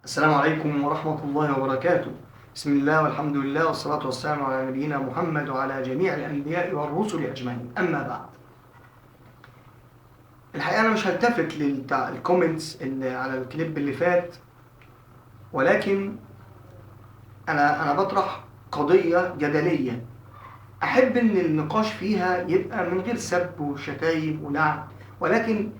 السلام عليكم ورحمة الله وبركاته. بسم الله والحمد لله والصلاة والسلام على نبينا محمد وعلى جميع الأنبياء والرسل أجمعين، أما بعد. الحقيقة أنا مش هلتفت للكومنتس اللي على الكليب اللي فات، ولكن أنا بطرح قضية جدلية أحب إن النقاش فيها يبقى من غير سب وشتايم ولعن، ولكن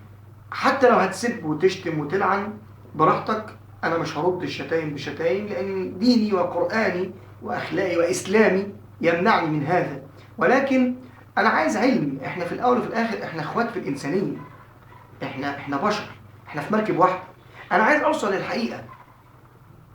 حتى لو هتسب وتشتم وتلعن براحتك، أنا مش هرد الشتايم بشتايم، لأن ديني وقرآني وأخلاقي وإسلامي يمنعني من هذا. ولكن أنا عايز علم. إحنا في الأول وفي الآخر إحنا إخوات في الإنسانية، إحنا بشر، إحنا في مركب واحدة. أنا عايز أوصل للحقيقة،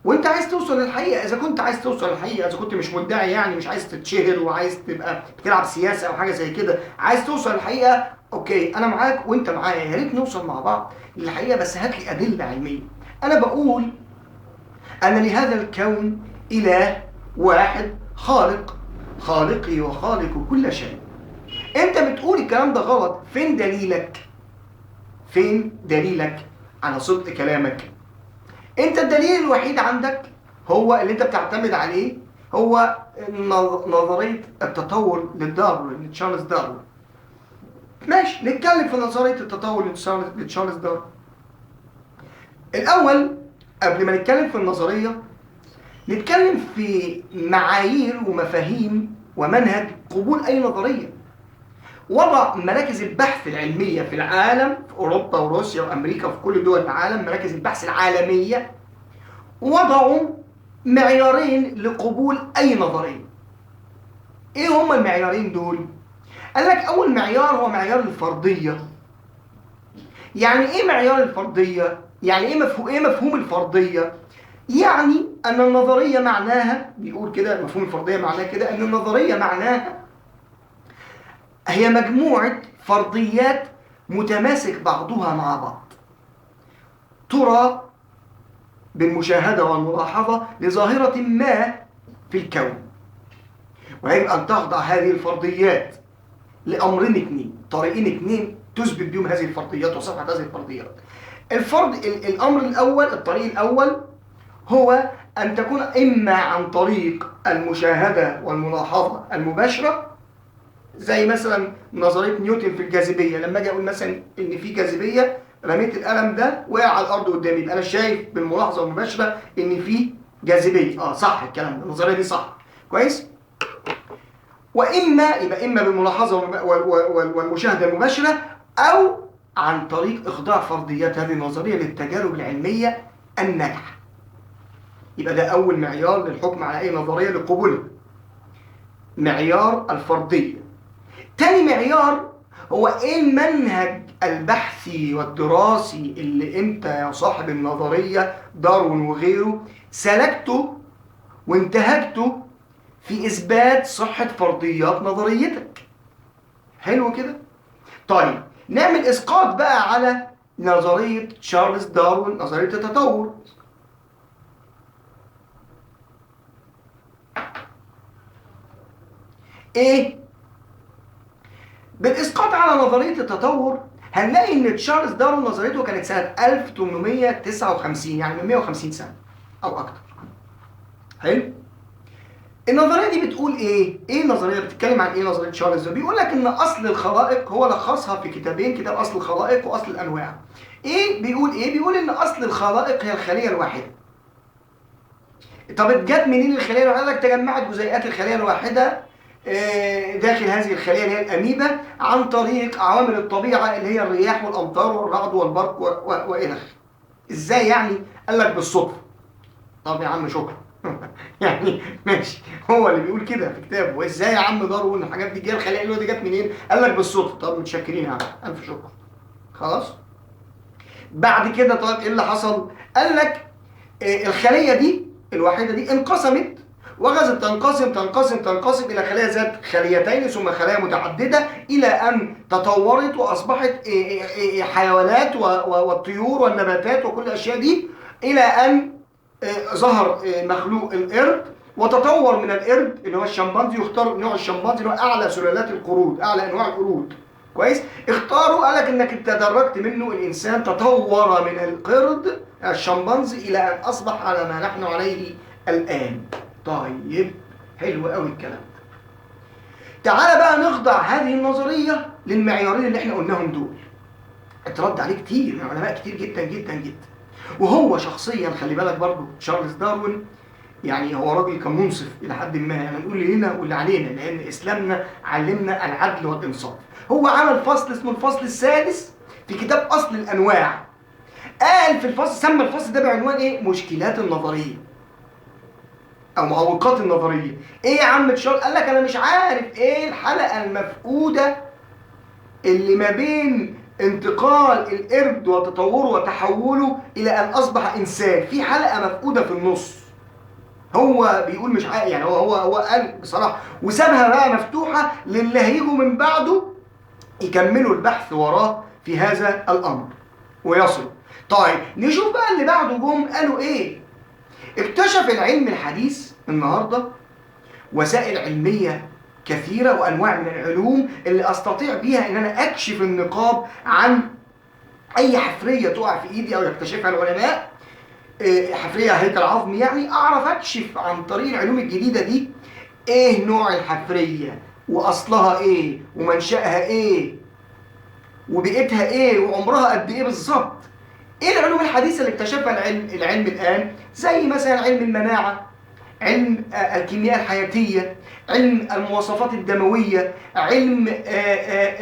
وأنت عايز توصل للحقيقة. إذا كنت عايز توصل للحقيقة، إذا كنت مش مدعي يعني مش عايز تتشهر وعايز تبقى بتلعب سياسة أو حاجة زي كده، عايز توصل للحقيقة، أوكي، أنا معاك وأنت معايا، يا ريت نوصل مع بعض للحقيقة، بس هات لي أدلة علمية. أنا بقول أن لهذا الكون إله واحد خالق، خالقي وخالق كل شيء. أنت بتقول الكلام ده غلط، فين دليلك؟ فين دليلك على صدق كلامك؟ أنت الدليل الوحيد عندك هو اللي أنت بتعتمد عليه هو نظرية التطور لداروين، لتشارلز داروين. ماشي، نتكلم في نظرية التطور لتشارلز داروين. الأول قبل ما نتكلم في النظرية، نتكلم في معايير ومفاهيم ومنهج قبول أي نظرية. وضع مراكز البحث العلمية في العالم، في أوروبا وروسيا وأمريكا وفي كل دول العالم، مراكز البحث العالمية وضعوا معيارين لقبول أي نظرية. إيه هما المعيارين دول؟ قال لك أول معيار هو معيار الفرضية. يعني إيه معيار الفرضية؟ يعني إيه مفهوم الفرضية؟ يعني أن النظرية معناها، بيقول كده مفهوم الفرضية معناه كده، أن النظرية معناها هي مجموعة فرضيات متماسك بعضها مع بعض، ترى بالمشاهدة والملاحظة لظاهرة ما في الكون، ويجب أن تخضع هذه الفرضيات لأمرين اثنين، طريقين اثنين تثبت بهم هذه الفرضيات وصحة هذه الفرضيات. الأمر الأول، الطريق الأول هو أن تكون إما عن طريق المشاهدة والملاحظة المباشرة، زي مثلا نظرية نيوتن في الجاذبية. لما أجي أقول مثلا إن في جاذبية، رميت القلم ده وقع على الأرض قدامي، يبقى أنا شايف بالملاحظة المباشرة إن في جاذبية. صح الكلام ده، النظرية دي صح، كويس. وإما يبقى إما بالملاحظة والمشاهدة المباشرة، أو عن طريق إخضاع فرضيات هذه النظرية للتجارب العلمية الناجحة. يبقى ده أول معيار للحكم على أي نظرية لقبولها، معيار الفرضية. تاني معيار هو إيه المنهج البحثي والدراسي اللي أنت يا صاحب النظرية داروين وغيره سلكته وانتهجته في إثبات صحة فرضيات نظريتك. حلو كده؟ طيب نعمل إسقاط بقى على نظرية تشارلز داروين، نظرية التطور. إيه؟ بالإسقاط على نظرية التطور هنلاقي إن تشارلز داروين نظريته كانت سنة 1859، يعني من 150 سنة أو أكتر. حلو؟ النظرية دي بتقول إيه؟ إيه النظرية؟ بتتكلم عن إيه نظرية تشارلز داروين؟ بيقول لك إن أصل الخلائق، هو لخصها في كتابين، كتاب أصل الخلائق وأصل الأنواع. إيه بيقول إيه؟ بيقول إن أصل الخلائق هي الخلية الواحدة. طب جت منين الخلية الواحدة؟ قال لك تجمعت جزيئات الخلية الواحدة داخل هذه الخلية اللي هي الأميبا عن طريق عوامل الطبيعة اللي هي الرياح والأمطار والرعد والبرق وإلى آخره. إزاي يعني؟ قال لك بالصدفة. طب يا عم شكرا. يعني ماشي، هو اللي بيقول كده في كتابه. وإزاي يا عم داروين الحاجات دي جايه، الخلية اللي دي جت منين؟ قال لك بالصدفة. طب متشكرين يا عم، ألف شكر. خلاص؟ بعد كده طيب إيه اللي حصل؟ قال لك الخلية دي الواحدة دي انقسمت وغزت تنقسم إلى خلايا ذات خليتين ثم خلايا متعددة، إلى أن تطورت وأصبحت حيوانات والطيور والنباتات وكل الأشياء دي، إلى أن ظهر مخلوق القرد، وتطور من القرد اللي هو الشمبانزي، يختار نوع الشمبانزي اللي هو أعلى سلالات القرود، أعلى أنواع القرود. كويس؟ اختاروا، قالك إنك تدرجت منه الإنسان، تطور من القرد الشمبانزي إلى أن أصبح على ما نحن عليه الآن. طيب، حلو قوي الكلام. تعال بقى نخضع هذه النظرية للمعيارين اللي احنا قلناهم دول. اترد عليه كتير من علماء كتير جدا جدا جدا. وهو شخصيا خلي بالك برضه تشارلز داروين، يعني هو راجل كان منصف الى حد ما، يعني نقول اللي لنا واللي علينا، لان اسلامنا علمنا العدل والانصاف. هو عمل فصل اسمه الفصل السادس في كتاب اصل الانواع. قال في الفصل، سمى الفصل ده بعنوان ايه؟ مشكلات النظريه او معوقات النظريه. ايه يا عم تشارلز؟ قال لك انا مش عارف ايه الحلقه المفقوده اللي ما بين انتقال القرد وتطوره وتحوله الى ان اصبح انسان. في حلقه مفقوده في النص. هو بيقول مش عارف، يعني هو قال بصراحه، وسابها بقى مفتوحه للي هيجوا من بعده يكملوا البحث وراه في هذا الامر ويصلوا. طيب نشوف بقى اللي بعده جم قالوا ايه. اكتشف العلم الحديث النهارده وسائل علميه كثيره وانواع من العلوم اللي استطيع بيها ان انا اكشف النقاب عن اي حفريه تقع في ايدي او يكتشفها العلماء، حفريه هيكل عظمي، يعني اعرف اكشف عن طريق العلوم الجديده دي ايه نوع الحفريه واصلها ايه ومنشأها ايه وبيئتها ايه وعمرها قد ايه بالظبط. ايه العلوم الحديثه اللي اكتشفها العلم الان؟ زي مثلا علم المناعه، علم الكيمياء الحياتيه، علم المواصفات الدمويه، علم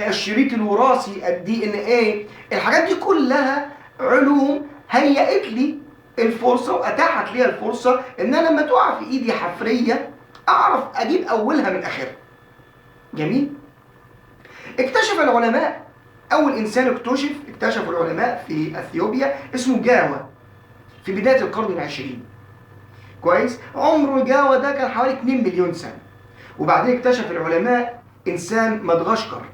الشريط الوراثي الدي ان ايه. الحاجات دي كلها علوم هيئت لي الفرصه واتاحت لي الفرصه ان انا لما تقع في ايدي حفريه اعرف اجيب اولها من اخرها. جميل. اكتشف العلماء اول انسان اكتشف العلماء في اثيوبيا اسمه جاوا في بدايه القرن العشرين. كويس. عمر جاوا ده كان حوالي 2 مليون سنه. وبعدين اكتشف العلماء انسان مدغشقر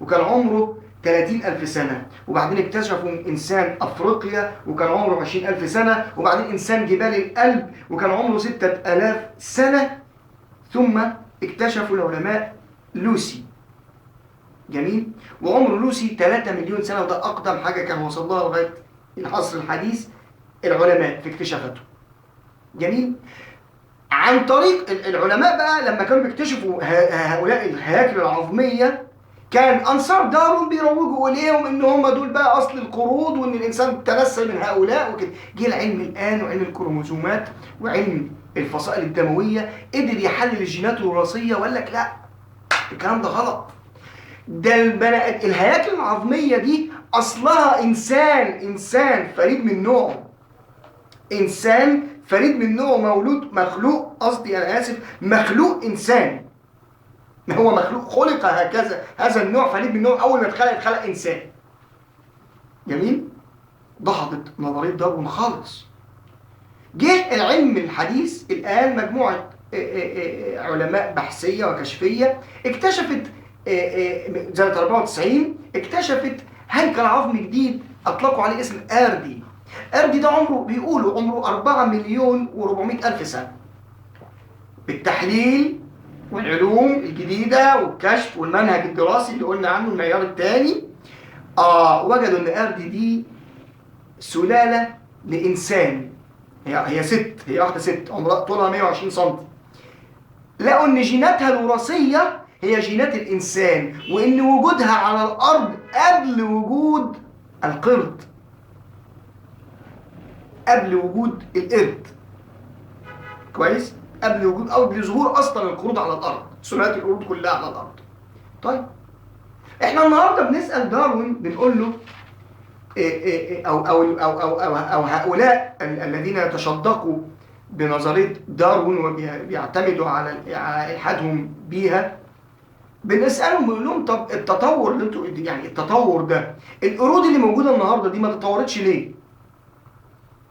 وكان عمره 30,000 سنة. وبعدين اكتشفوا إنسان أفريقيا وكان عمره 20,000 سنة. وبعدين إنسان جبال الألب وكان عمره 6,000 سنة. ثم اكتشفوا العلماء لوسي. جميل. وعمر لوسي 3 مليون سنة، وده أقدم حاجة كان وصل لها لغاية العصر الحديث العلماء في اكتشافاته. جميل. عن طريق العلماء بقى لما كانوا بيكتشفوا هؤلاء الهياكل العظمية، كان أنصار داروين بيروجوا إليهم إن هم دول بقى أصل القرود وإن الإنسان تنسل من هؤلاء وكده. جه العلم الآن وعلم الكروموسومات وعلم الفصائل الدموية قدر يحلل الجينات الوراثية وقال لك لا، الكلام ده غلط. ده الهياكل العظمية دي أصلها إنسان فريد من نوعه. إنسان فريد من نوعه، مولود مخلوق، قصدي أنا آسف، مخلوق إنسان. هو مخلوق خلق هكذا، هذا النوع فريد من نوعه، أول ما اتخلق إنسان. جميل؟ ضحضت نظرية داروين خالص. جه العلم الحديث الآن مجموعة علماء بحثية وكشفية اكتشفت سنة 94 اكتشفت هيكل عظمي جديد أطلقوا عليه اسم أردي. أردي ده عمره بيقولوا عمره 4 مليون و400 ألف سنة. بالتحليل والعلوم الجديدة والكشف والمنهج الدراسي اللي قلنا عنه المعيار الثاني، وجدوا إن أردي دي سلالة لإنسان. هي ست، هي واحدة ست عمرها طولها 120 سم. لقوا إن جيناتها الوراثية هي جينات الإنسان، وإن وجودها على الأرض قبل وجود القرد، قبل وجود القرد. كويس؟ قبل ظهور أصلا القرود على الأرض، سلالات القرود كلها على الأرض. طيب إحنا النهارده بنسأل داروين بنقول له أو هؤلاء الذين يتشدقوا بنظرية داروين وبيعتمدوا على إلحادهم بيها، بنسألهم بنقول لهم طب التطور اللي انتوا يعني التطور ده، القرود اللي موجودة النهارده دي ما تطورتش ليه؟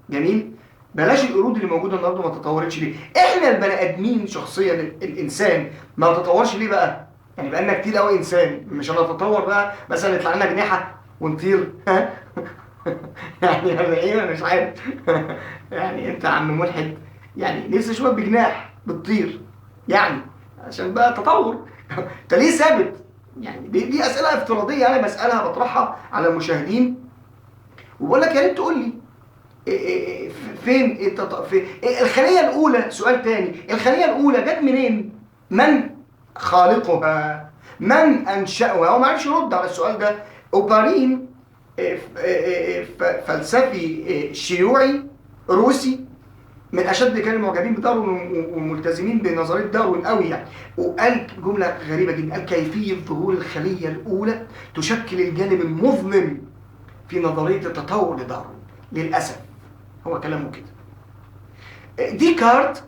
جميل؟ بلاش القرود اللي موجودة النهارده ما تطورتش ليه؟ احنا البني ادمين شخصيا الانسان ما تطورش ليه بقى؟ يعني بقالنا كتير قوي انسان، مش هنتطور بقى مثلا يطلع لنا جناحة ونطير؟ يعني ايه انا مش عارف. يعني انت يا عم ملحد، يعني نفسي اشوفك بجناح بتطير يعني عشان بقى تطور. انت ليه ثابت؟ يعني دي اسئله افتراضيه انا بسالها بطرحها على المشاهدين، وبقول لك يا ريت تقول لي فين الخلية الأولى؟ سؤال تاني، الخلية الأولى جت منين؟ من خالقها؟ من أنشأها؟ هو ما عرفش يرد على السؤال ده. أوبارين فلسفي شيوعي روسي من اشد كان المعجبين بداروين وملتزمين بنظريه داروين قوي يعني، وقال جمله غريبه جدا، قال كيفيه ظهور الخليه الاولى تشكل الجانب المظلم في نظريه التطور لداروين. للاسف هو كلامه كده. ديكارت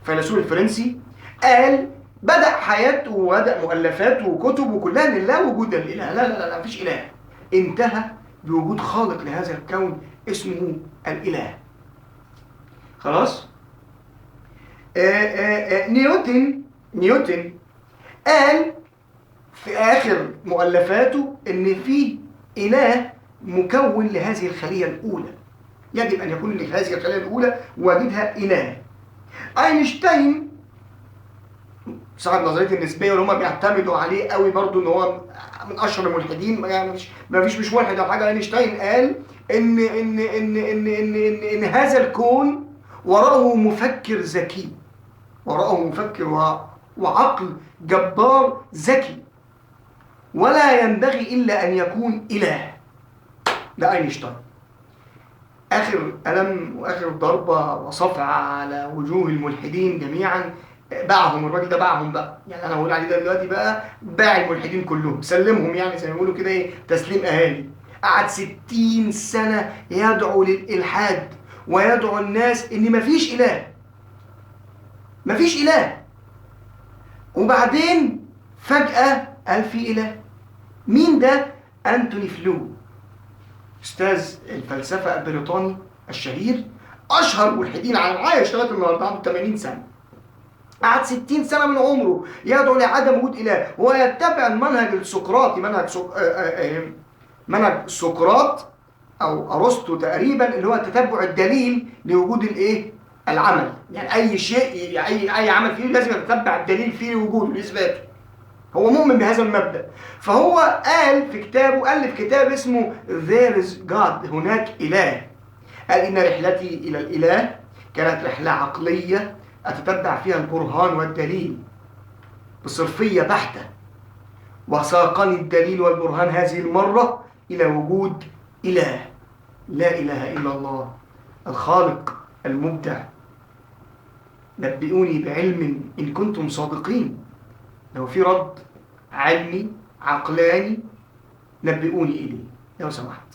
فيلسوف الفرنسي قال بدأ حياته وبدأ مؤلفاته وكتبه كلها ان لا وجود للاله، لا لا لا مفيش اله، انتهى بوجود خالق لهذا الكون اسمه الاله. خلاص. نيوتن قال في آخر مؤلفاته إن في إله مكون لهذه الخلية الأولى، يجب أن يكون لهذه الخلية الأولى وجدها إله. أينشتاين صاحب نظرية النسبية اللي هم بيعتمدوا عليه قوي برضو إن هو من أشهر الملحدين، يعني مش ملحد أو حاجة. أينشتاين قال إن هذا الكون وراءه مفكر ذكي، وراءه مفكر وعقل جبار ذكي، ولا ينبغي إلا أن يكون إله. ده أينشتاين. آخر ألم وآخر ضربة وصفعة على وجوه الملحدين جميعا، باعهم الراجل ده، باعهم بقى، يعني أنا هقول عليه ده دلوقتي بقى باع الملحدين كلهم، سلمهم يعني زي ما بيقولوا كده إيه، تسليم أهالي. قعد 60 سنة يدعو للإلحاد ويدعو الناس إن مفيش إله، مفيش إله، وبعدين فجأة قال في إله. مين ده؟ أنتوني فلو، أستاذ الفلسفة البريطاني الشهير، أشهر ملحدين على عايش لغاية النهارده، عنده 80 سنة. قعد 60 سنة من عمره يدعو لعدم وجود إله ويتبع المنهج السقراطي، منهج سقراط أو أرسطو تقريبا، اللي هو تتبع الدليل لوجود الإيه؟ العمل. يعني أي شيء، أي عمل فيه لازم يتبع الدليل فيه لوجوده لإثباته. هو مؤمن بهذا المبدأ. فهو قال في كتابه، ألف كتاب اسمه There is God، هناك إله. قال إن رحلتي إلى الإله كانت رحلة عقلية أتتبع فيها البرهان والدليل بصرفية بحتة، وساقني الدليل والبرهان هذه المرة إلى وجود إله، لا إله إلا الله الخالق المبدع. نبئوني بعلم إن كنتم صادقين. لو في رد علمي عقلاني نبئوني إليه لو سمحت.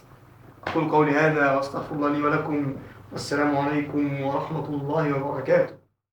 أقول قولي هذا وأستغفر الله لي ولكم، والسلام عليكم ورحمة الله وبركاته.